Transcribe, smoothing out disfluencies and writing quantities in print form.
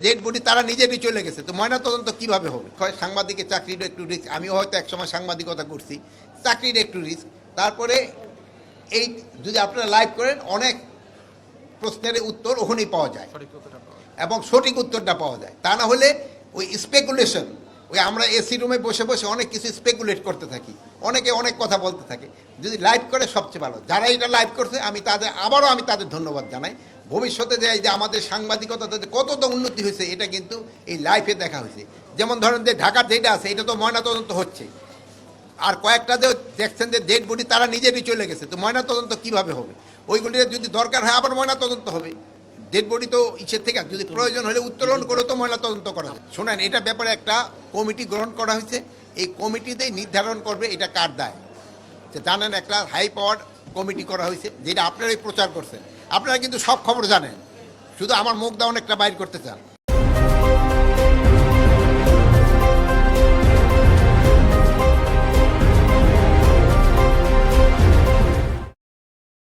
Dead body তারা নিজেরই চলে গেছে, তো ময়না তদন্ত কিভাবে হবে? সাংবাদিকের চাকরিটা একটু রিস্ক, আমিও হয়তো একসময় সাংবাদিকতা করছি, চাকরির একটু রিস্ক। তারপরে এই যদি আপনারা লাইভ করেন অনেক প্রশ্নের উত্তর ওখানেই পাওয়া যায় এবং সঠিক উত্তরটা পাওয়া যায়। তা না হলে ওই স্পেকুলেশন, ওই আমরা এসি রুমে বসে বসে অনেক কিছু স্পেকুলেট করতে থাকি, অনেকে অনেক কথা বলতে থাকে। যদি লাইভ করে সবচেয়ে ভালো। যারা এটা লাইভ করছে আমি তাদের ধন্যবাদ জানাই। ভবিষ্যতে যে আমাদের সাংবাদিকতাতে কতটা উন্নতি হয়েছে এটা কিন্তু এই লাইভে দেখা হয়েছে। যেমন ধরেন যে ঢাকার যেটা আছে এটা তো ময়নাতদন্ত হচ্ছে, আর কয়েকটা যে দেখছেন যে ডেড বডি তারা নিজেরই চলে গেছে, তো ময়নাতদন্ত কিভাবে হবে? ওইগুলির যদি দরকার হয় আবার ময়নাতদন্ত হবে। ডেড বডি তো ইসের থেকে যদি প্রয়োজন হলে উত্তোলন করে তো ময়নাতদন্ত করা হবে। শোনেন, এটা ব্যাপারে একটা কমিটি গ্রহণ করা হয়েছে, এই কমিটিতেই নির্ধারণ করবে এটা কার দায়। জানেন একটা হাই পাওয়ার কমিটি করা হয়েছে, যেটা আপনারাই প্রচার করছেন। আপনারা কিন্তু সব খবর জানেন, শুধু আমার মুখ দাও একটা বাইর করতে চান।